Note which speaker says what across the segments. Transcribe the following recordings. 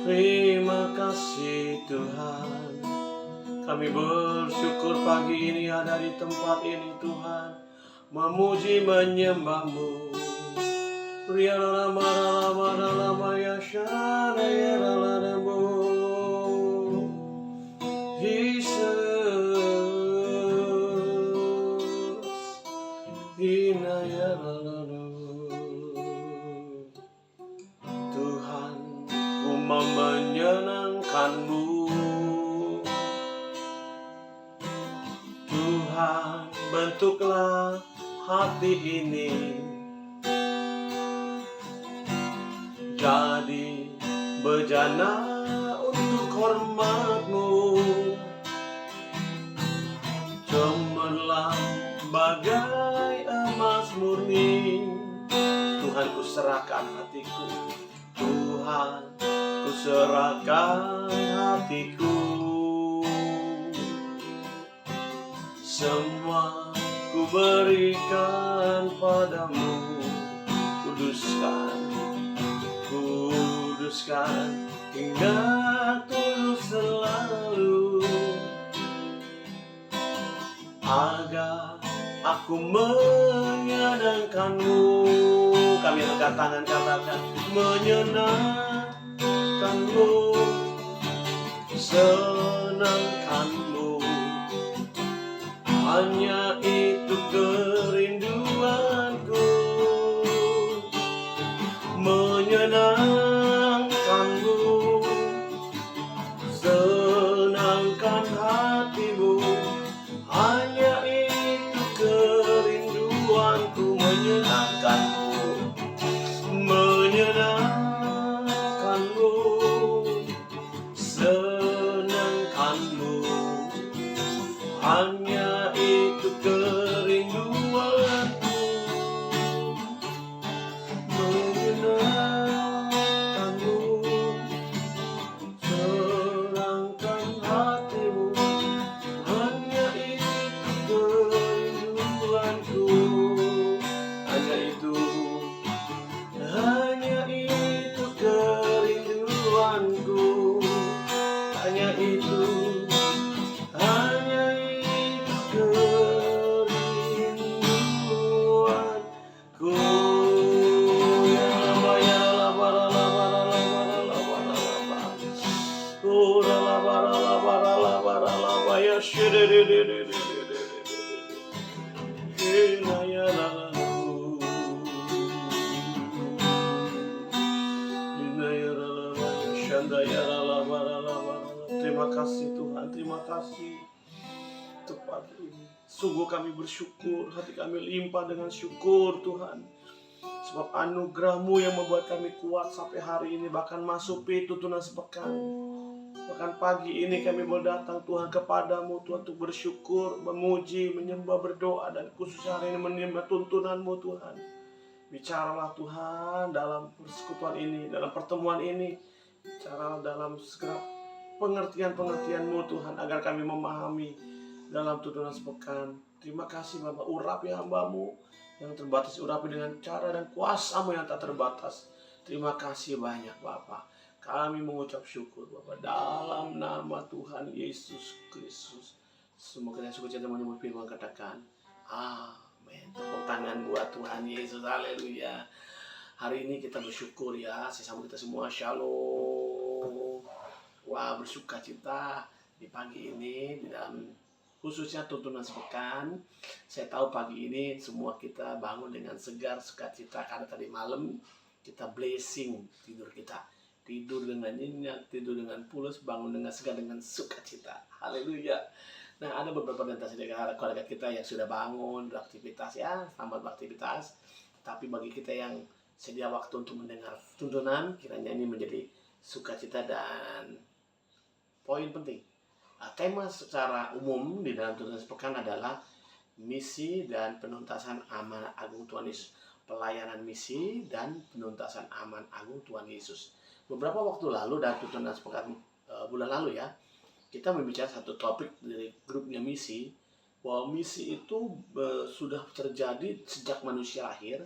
Speaker 1: Terima kasih Tuhan. Kami bersyukur pagi ini ada di tempat ini Tuhan, memuji menyembah-Mu. Tuhan, ku mau menyenangkan-Mu. Tuhan, bentuklah hati ini jadi bejana untuk hormat-Mu. Cemerlang bagai emas murni. Tuhan, ku serahkan hatiku. Tuhan, ku serahkan hatiku. Semua ku berikan padamu. Kuduskan hingga tulus selalu, agar aku menyenangkan-Mu. Kami angkat tangan, katakan menyenangkan-Mu, senangkan-Mu. Hanya itu kerinduanku, menyenangkan-Mu, senangkan hati-Mu. Hanya itu kerinduanku, menyenangkan-Mu, menyenangkan-Mu, senangkan-Mu. Hanya itu kerinduanku, menyenangkan-Mu, senangkan hati-Mu. Hanya itu kerinduanku, hanya itu kerinduanku, hanya itu kerinduanku. Terima kasih Tuhan, terima kasih untuk pagi ini. Sungguh kami bersyukur, hati kami limpah dengan syukur Tuhan. Sebab anugerah-Mu yang membuat kami kuat sampai hari ini, bahkan masuk tuntunan sepekan. Bahkan pagi ini kami boleh datang Tuhan kepadamu Tuhan, untuk bersyukur, memuji, menyembah, berdoa, dan khusus hari ini menyembah tuntunan-Mu Tuhan. Bicaralah Tuhan dalam persekutuan ini, dalam pertemuan ini. Bicaralah dalam segala pengertian-pengertian-Mu Tuhan, agar kami memahami dalam tuntunan sepekan. Terima kasih Bapak, urapi hamba-Mu yang terbatas, urapi dengan cara dan kuasa-Mu yang tak terbatas. Terima kasih banyak Bapak. Kami mengucap syukur Bapak dalam nama Tuhan Yesus Kristus. Semoga yang sukacita menyebut firman, katakan amin. Tepuk tangan buat Tuhan Yesus, haleluya. Hari ini kita bersyukur ya, sesama kita semua, shalom. Wah, bersuka cita di pagi ini di dalam khususnya tuntunan sepekan. Saya tahu pagi ini semua kita bangun dengan segar, sukacita, karena tadi malam kita blessing tidur kita. Tidur dengan nyenyak, tidur dengan pulas, bangun dengan segar, dengan sukacita. Haleluya. Nah, ada beberapa dari keluarga kita yang sudah bangun beraktivitas ya, selamat beraktivitas. Tapi bagi kita yang sedia waktu untuk mendengar tuntunan, kiranya ini menjadi sukacita. Dan poin penting, tema secara umum di dalam tuntunan sepekan adalah misi dan penuntasan amanat agung Tuhan Yesus. Pelayanan misi dan penuntasan amanat agung Tuhan Yesus. Beberapa waktu lalu dan tuntunan sepekan bulan lalu ya, kita membicara satu topik dari grupnya misi, bahwa misi itu sudah terjadi sejak manusia lahir,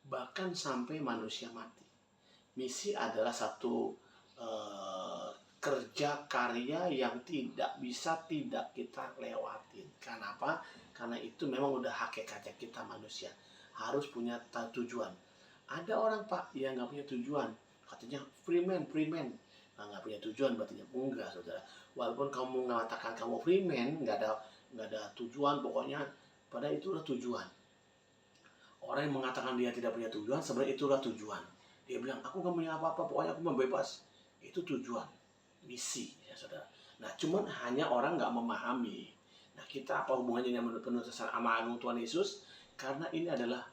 Speaker 1: bahkan sampai manusia mati. Misi adalah satu kerja karya yang tidak bisa tidak kita lewatin. Kenapa? Karena itu memang udah hakikatnya kita manusia. Harus punya tujuan. Ada orang Pak yang nggak punya tujuan. Katanya free man. Nah, nggak punya tujuan berarti enggak, saudara. Walaupun kamu mengatakan kamu free man, nggak ada tujuan, pokoknya pada itulah tujuan. Orang yang mengatakan dia tidak punya tujuan, sebenarnya itulah tujuan. Dia bilang, aku nggak punya apa-apa, pokoknya aku mau bebas. Itu tujuan, misi, ya saudara. Nah, cuman hanya orang nggak memahami. Nah, kita apa hubungannya dengan penutusan amal agung Tuhan Yesus? Karena ini adalah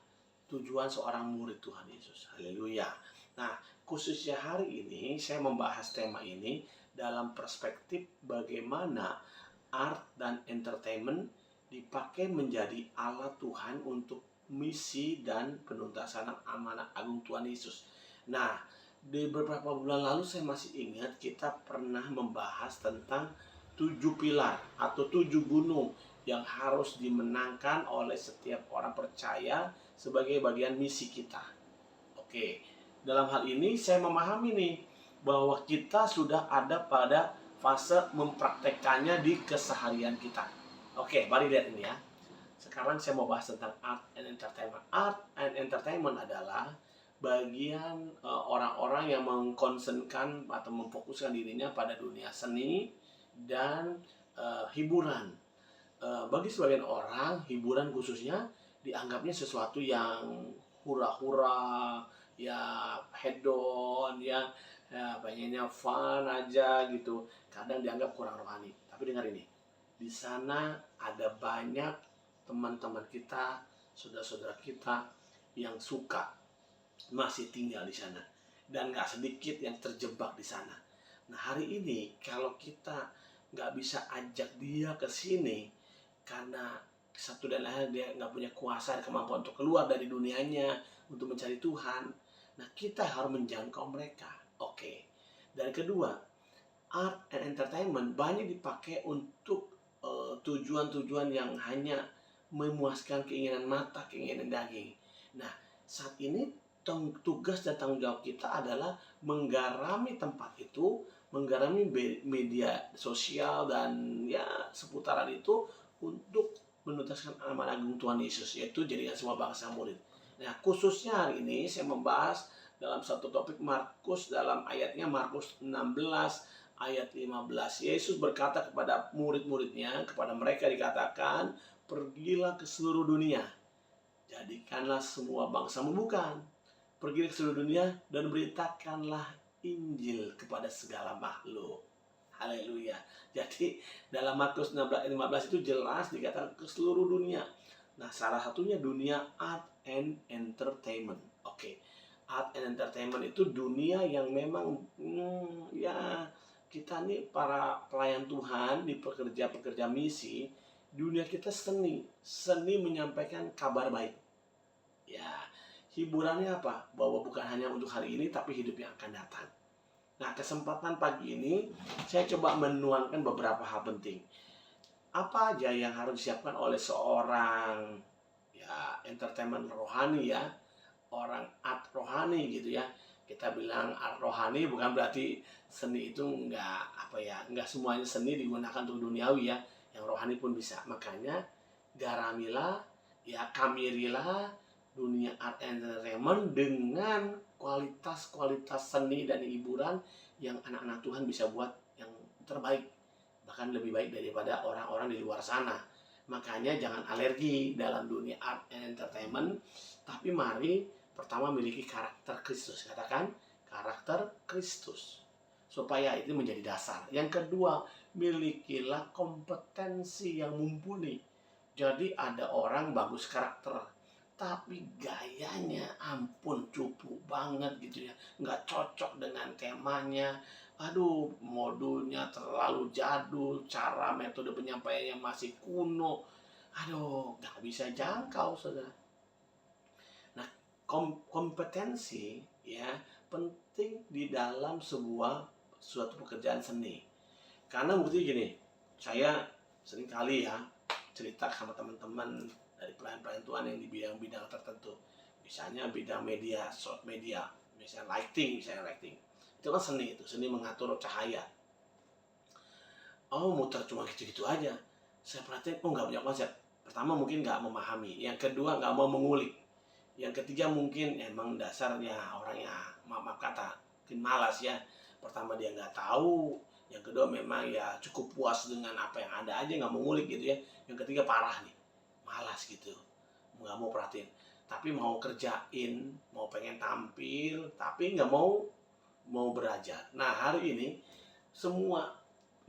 Speaker 1: tujuan seorang murid Tuhan Yesus. Haleluya. Nah, khususnya hari ini, saya membahas tema ini dalam perspektif bagaimana art dan entertainment dipakai menjadi alat Tuhan untuk misi dan penuntasan amanat agung Tuhan Yesus. Nah, di beberapa bulan lalu saya masih ingat kita pernah membahas tentang 7 pilar atau 7 gunung yang harus dimenangkan oleh setiap orang percaya sebagai bagian misi kita. Oke, dalam hal ini saya memahami nih bahwa kita sudah ada pada fase mempraktekkannya di keseharian kita. Oke, mari lihat ini ya. Sekarang saya mau bahas tentang art and entertainment. Art and entertainment adalah bagian orang-orang yang mengkonsenkan atau memfokuskan dirinya pada dunia seni dan hiburan. Bagi sebagian orang, hiburan khususnya dianggapnya sesuatu yang hura-hura, ya hedon, ya pengennya fun aja gitu. Kadang dianggap kurang rohani. Tapi dengar ini, di sana ada banyak teman-teman kita, saudara-saudara kita yang suka masih tinggal di sana, dan gak sedikit yang terjebak di sana. Nah, hari ini kalau kita nggak bisa ajak dia ke sini karena satu dan lain dia nggak punya kuasa dan kemampuan untuk keluar dari dunianya untuk mencari Tuhan, nah kita harus menjangkau mereka. Oke. Dan kedua, art and entertainment banyak dipakai untuk tujuan-tujuan yang hanya memuaskan keinginan mata, keinginan daging. Nah, saat ini tugas dan tanggung jawab kita adalah menggarami tempat itu, menggarami media sosial dan ya seputaran itu untuk menuntaskan amanat agung Tuhan Yesus, yaitu jadikan semua bangsa murid. Nah, khususnya hari ini saya membahas dalam satu topik Markus, dalam ayatnya Markus 16 ayat 15. Yesus berkata kepada murid-muridnya, kepada mereka dikatakan, pergilah ke seluruh dunia, jadikanlah semua bangsa, bukan, pergi ke seluruh dunia dan beritakanlah Injil kepada segala makhluk. Haleluya. Jadi dalam Markus 16 ayat 15 itu jelas dikatakan ke seluruh dunia. Nah, salah satunya dunia art and entertainment. Oke. Art and entertainment itu dunia yang memang ya kita nih para pelayan Tuhan di pekerja-pekerja misi, dunia kita seni menyampaikan kabar baik. Ya, hiburannya apa? Bahwa bukan hanya untuk hari ini tapi hidup yang akan datang. Nah, kesempatan pagi ini saya coba menuangkan beberapa hal penting. Apa aja yang harus disiapkan oleh seorang ya entertainment rohani ya, orang art rohani gitu ya. Kita bilang art rohani bukan berarti seni itu nggak semuanya seni digunakan untuk duniawi ya. Yang rohani pun bisa. Makanya garamilah, ya kamirilah dunia art entertainment dengan kualitas seni dan hiburan yang anak-anak Tuhan bisa buat yang terbaik, bahkan lebih baik daripada orang-orang di luar sana. Makanya jangan alergi dalam dunia art and entertainment, tapi mari pertama miliki karakter Kristus. Katakan karakter Kristus supaya itu menjadi dasar. Yang kedua, milikilah kompetensi yang mumpuni. Jadi ada orang bagus karakter tapi gayanya ampun cupu banget gitu ya, nggak cocok dengan temanya. Aduh, modulnya terlalu jadul, cara metode penyampaiannya masih kuno. Aduh, nggak bisa jangkau, saudara. Nah, kompetensi ya penting di dalam suatu pekerjaan seni. Karena bukti gini, saya seringkali ya cerita sama teman-teman dari pelayan-pelayan Tuhan yang di bidang-bidang tertentu. Misalnya bidang media misalnya lighting. Itu kan seni, itu seni mengatur cahaya. Oh, muter cuma gitu-gitu aja. Saya perhatiin, oh nggak punya konsep. Pertama mungkin nggak memahami, yang kedua nggak mau mengulik, yang ketiga mungkin emang dasarnya orangnya maaf kata mungkin malas ya. Pertama dia nggak tahu, yang kedua memang ya cukup puas dengan apa yang ada aja, nggak mau ngulik gitu ya. Yang ketiga parah nih, malas gitu, nggak mau perhatiin, tapi mau kerjain, mau pengen tampil, tapi nggak mau belajar. Nah hari ini semua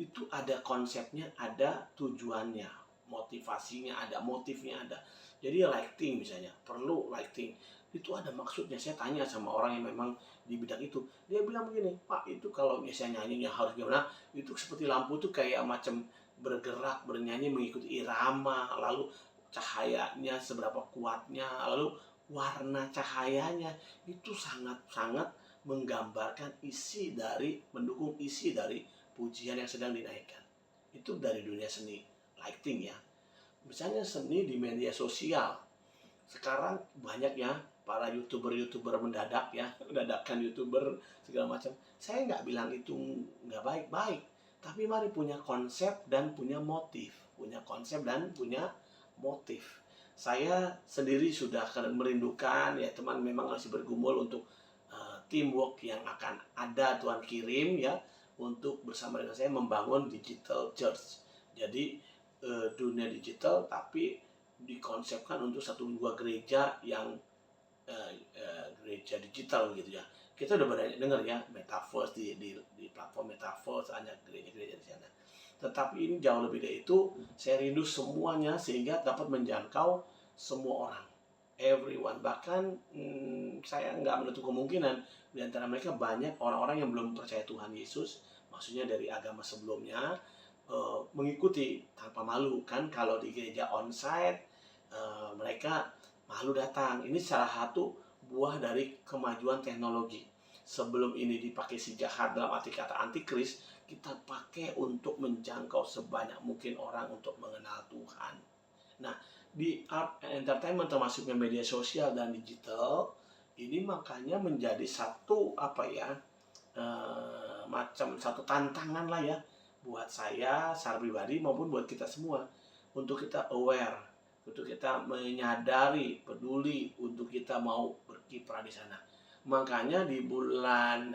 Speaker 1: itu ada konsepnya, ada tujuannya, motivasinya ada, motifnya ada. Jadi lighting misalnya, perlu lighting. Itu ada maksudnya. Saya tanya sama orang yang memang di bidang itu. Dia bilang begini, Pak, itu kalau misalnya nyanyinya harus gimana? Itu seperti lampu tuh kayak macam bergerak, bernyanyi mengikuti irama, lalu cahayanya seberapa kuatnya, lalu warna cahayanya itu sangat-sangat menggambarkan isi dari, mendukung isi dari pujian yang sedang dinaikkan. Itu dari dunia seni lighting ya. Misalnya seni di media sosial. Sekarang banyak ya para youtuber mendadak ya, mendadakkan youtuber segala macam. Saya nggak bilang itu nggak baik-baik, tapi mari punya konsep dan punya motif, punya konsep dan punya motif. Saya sendiri sudah merindukan ya teman, memang masih bergumul untuk teamwork yang akan ada Tuhan kirim ya, untuk bersama dengan saya membangun digital church. Jadi dunia digital tapi dikonsepkan untuk satu dua gereja yang gereja digital gitu ya. Kita udah banyak dengar ya metaverse, di platform metaverse ada gereja-gereja di sana. Tetapi ini jauh lebih dari itu. Saya rindu semuanya sehingga dapat menjangkau semua orang, everyone. Bahkan saya nggak menutup kemungkinan di antara mereka banyak orang-orang yang belum percaya Tuhan Yesus, maksudnya dari agama sebelumnya, mengikuti tanpa malu kan. Kalau di gereja onsite mereka malu datang. Ini salah satu buah dari kemajuan teknologi. Sebelum ini dipakai si jahat dalam arti kata antikris, kita pakai untuk menjangkau sebanyak mungkin orang untuk mengenal Tuhan. Nah, di art and entertainment termasuknya media sosial dan digital ini makanya menjadi satu macam satu tantangan lah ya buat saya secara pribadi maupun buat kita semua, untuk kita aware, untuk kita menyadari, peduli, untuk kita mau berkiprah di sana. Makanya di bulan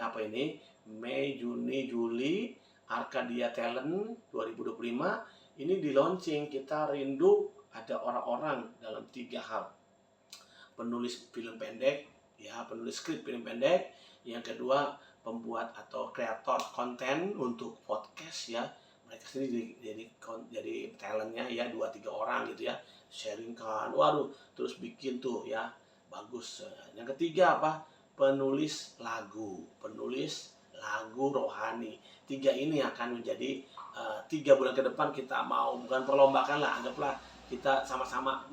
Speaker 1: Mei, Juni, Juli, Arcadia Talent 2025 ini di launching. Kita rindu ada orang-orang dalam 3 hal. Penulis film pendek, ya, penulis skrip film pendek. Yang kedua, pembuat atau kreator konten untuk podcast ya. Mereka sendiri jadi talentnya ya 2-3 orang gitu ya. Sharingkan, waduh, terus bikin tuh ya, bagus. Yang ketiga apa? Penulis lagu rohani. 3 ini akan menjadi 3 bulan ke depan kita mau, bukan perlombakan lah, anggaplah kita sama-sama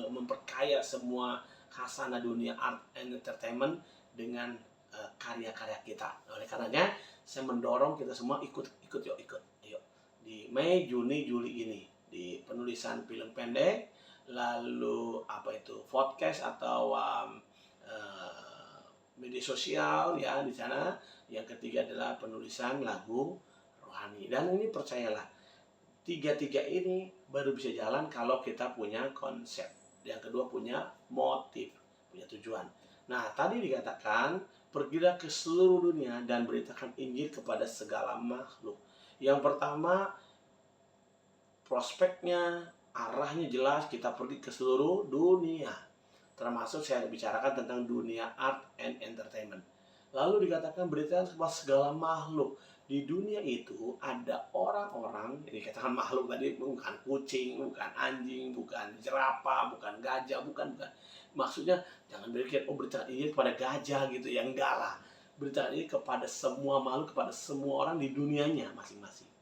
Speaker 1: memperkaya semua khasana dunia art and entertainment dengan karya-karya kita. Oleh karenanya saya mendorong kita semua ikut yuk. Di Mei, Juni, Juli ini di penulisan film pendek, lalu podcast atau media sosial ya di sana. Yang ketiga adalah penulisan lagu rohani. Dan ini percayalah, 3 ini baru bisa jalan kalau kita punya konsep. Yang kedua punya motif, punya tujuan. Nah, tadi dikatakan pergilah ke seluruh dunia dan beritakan Injil kepada segala makhluk. Yang pertama, prospeknya, arahnya jelas, kita pergi ke seluruh dunia. Termasuk saya bicarakan tentang dunia art and entertainment. Lalu dikatakan beritakan kepada segala makhluk. Di dunia itu ada orang-orang, ini dikatakan makhluk tadi, bukan kucing, bukan anjing, bukan jerapah, bukan gajah, bukan. Maksudnya jangan berpikir, beritakan ini kepada gajah gitu, ya enggak lah. Beritakan ini kepada semua makhluk, kepada semua orang di dunianya masing-masing.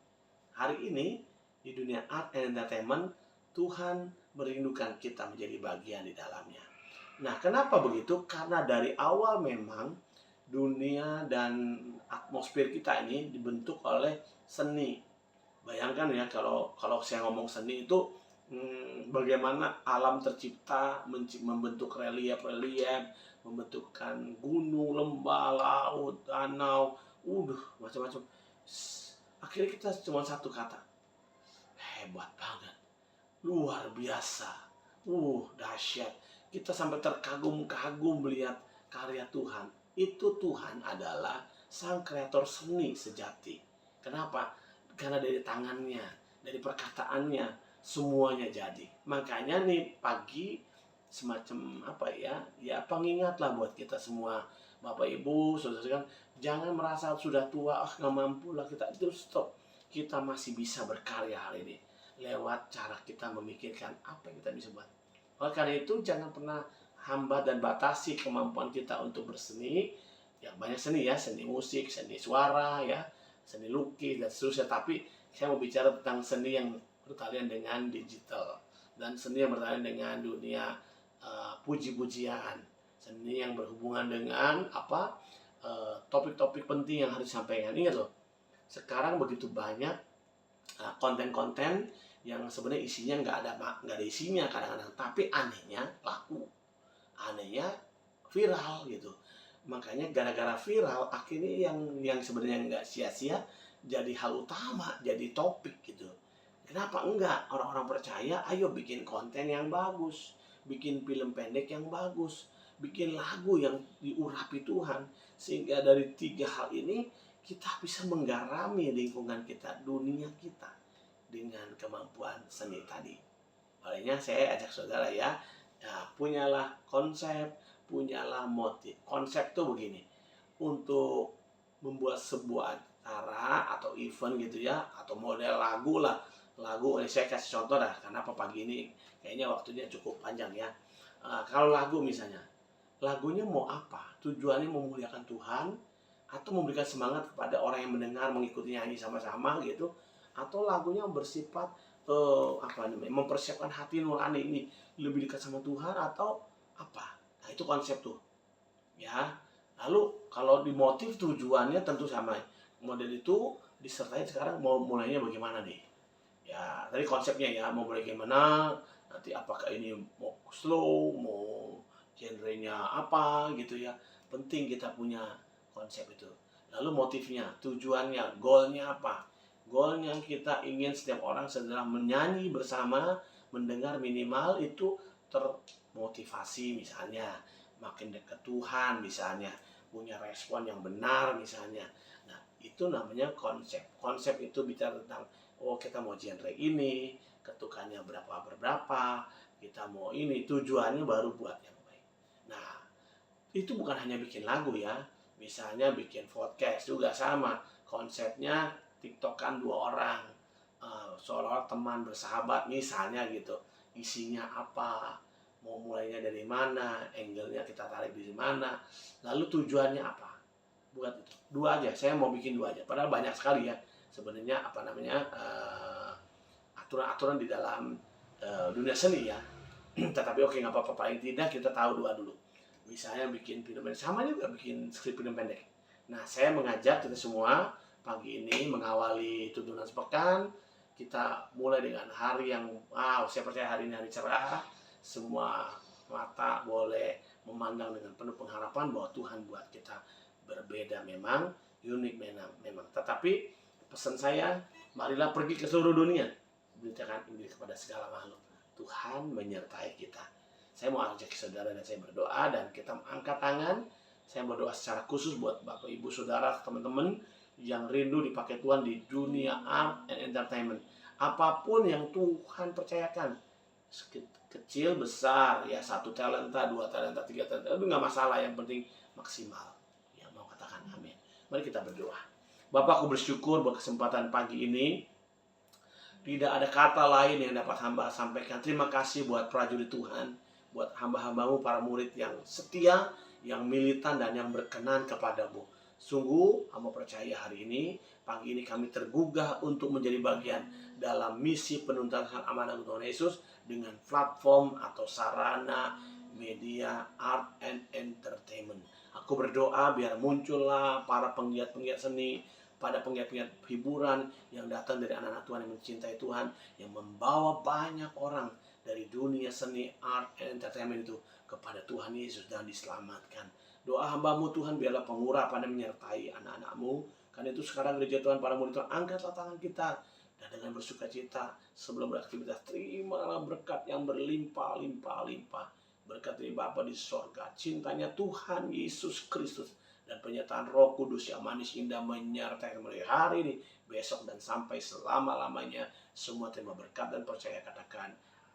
Speaker 1: Hari ini di dunia art and entertainment, Tuhan merindukan kita menjadi bagian di dalamnya. Nah, kenapa begitu? Karena dari awal memang dunia dan atmosfer kita ini dibentuk oleh seni. Bayangkan ya, kalau saya ngomong seni itu bagaimana alam tercipta, membentuk relief, membentukkan gunung, lembah, laut, danau, macam-macam. Akhirnya kita cuma satu kata, hebat banget, luar biasa, dahsyat. Kita sampai terkagum-kagum melihat karya Tuhan. Itu Tuhan adalah sang kreator seni sejati. Kenapa? Karena dari tangannya, dari perkataannya, semuanya jadi. Makanya nih pagi semacam pengingatlah buat kita semua, Bapak Ibu, saudara-saudara, jangan merasa sudah tua, nggak mampu lah kita. Itu stop. Kita masih bisa berkarya hari ini lewat cara kita memikirkan apa yang kita bisa buat. Oleh karena itu jangan pernah hambat dan batasi kemampuan kita untuk berseni. Ya banyak seni ya, seni musik, seni suara ya, seni lukis dan seterusnya. Tapi saya mau bicara tentang seni yang bertalian dengan digital dan seni yang bertalian dengan dunia puji-pujian, seni yang berhubungan dengan topik-topik penting yang harus disampaikan. Ingat loh, sekarang begitu banyak konten-konten yang sebenarnya isinya nggak ada isinya kadang-kadang, tapi anehnya laku, anehnya viral gitu. Makanya gara-gara viral akhirnya yang sebenarnya nggak sia-sia jadi hal utama, jadi topik gitu. Kenapa enggak? Orang-orang percaya, ayo bikin konten yang bagus, bikin film pendek yang bagus, bikin lagu yang diurapi Tuhan, sehingga dari 3 hal ini kita bisa menggarami lingkungan kita, dunia kita dengan kemampuan seni tadi. Olehnya saya ajak saudara ya, punyalah konsep, punyalah motif. Konsep tuh begini, untuk membuat sebuah acara atau event gitu ya, atau model lagu lah. Lagu, ini saya kasih contoh dah, kenapa pagi ini kayaknya waktunya cukup panjang ya. Kalau lagu misalnya, lagunya mau apa? Tujuannya memuliakan Tuhan, atau memberikan semangat kepada orang yang mendengar mengikuti nyanyi sama-sama gitu, atau lagunya bersifat mempersiapkan hati nurani ini lebih dekat sama Tuhan atau apa? Nah itu konsep tuh ya. Lalu kalau di motif tujuannya tentu sama, model itu disertai sekarang mau mulainya bagaimana nih ya, tadi konsepnya ya mau mulai gimana, nanti apakah ini mau slow, mau genrenya apa gitu ya. Penting kita punya konsep itu. Lalu motifnya, tujuannya, goalnya apa? Goalnya kita ingin setiap orang setelah menyanyi bersama, mendengar minimal itu termotivasi misalnya, makin dekat Tuhan misalnya, punya respon yang benar misalnya. Nah itu namanya konsep. Konsep itu bicara tentang kita mau genre ini, ketukannya berapa, kita mau ini, tujuannya baru buat yang baik. Nah itu bukan hanya bikin lagu ya, misalnya bikin podcast juga sama, konsepnya tiktokan 2 orang, seolah-olah teman bersahabat misalnya gitu. Isinya apa, mau mulainya dari mana, angle-nya kita tarik dari mana, lalu tujuannya apa. Buat itu 2 aja, saya mau bikin 2 aja, padahal banyak sekali ya sebenarnya aturan-aturan di dalam dunia seni ya. Tetapi oke, nggak apa-apa, paling tidak kita tahu 2 dulu. Misalnya bikin film pendek, sama juga bikin skrip film pendek. Nah saya mengajak kita semua pagi ini mengawali tuntunan sepekan. Kita mulai dengan hari yang saya percaya hari ini hari cerah. Semua mata boleh memandang dengan penuh pengharapan bahwa Tuhan buat kita berbeda memang, unik memang. Tetapi pesan saya, marilah pergi ke seluruh dunia, beritakan Injil kepada segala makhluk. Tuhan menyertai kita. Saya mau ajak saudara dan saya berdoa, dan kita angkat tangan. Saya berdoa secara khusus buat Bapak Ibu Saudara, teman-teman yang rindu dipakai Tuhan di dunia art and entertainment. Apapun yang Tuhan percayakan, kecil, besar, ya 1 talenta, 2 talenta, 3 talenta, itu nggak masalah, yang penting maksimal. Ya mau katakan amin. Mari kita berdoa. Bapak, aku bersyukur buat kesempatan pagi ini. Tidak ada kata lain yang dapat hamba sampaikan. Terima kasih buat prajurit Tuhan, buat hamba-hambamu, para murid yang setia, yang militan, dan yang berkenan kepadamu. Sungguh, hamba percaya hari ini, pagi ini kami tergugah untuk menjadi bagian dalam misi penuntasan amanah Tuhan Yesus dengan platform atau sarana media art and entertainment. Aku berdoa biar muncullah para penggiat-penggiat seni, pada penggiat-penggiat hiburan yang datang dari anak-anak Tuhan yang mencintai Tuhan, yang membawa banyak orang dari dunia seni, art, and entertainment itu kepada Tuhan Yesus dan diselamatkan. Doa hambamu Tuhan, biarlah pengurapan yang menyertai anak-anakmu. Karena itu sekarang gereja Tuhan, para murid Tuhan, angkatlah tangan kita. Dan dengan bersuka cita sebelum beraktivitas, terimalah berkat yang berlimpah-limpah-limpah. Berkat dari Bapa di sorga, cintanya Tuhan Yesus Kristus, dan penyertaan Roh Kudus yang manis indah menyertai mulai hari ini, besok, dan sampai selama-lamanya. Semua terima berkat dan percaya, katakan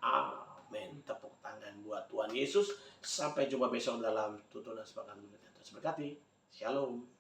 Speaker 1: amin. Tepuk tangan buat Tuhan Yesus. Sampai jumpa besok dalam tuntunan sepakat. Terus berkati. Shalom.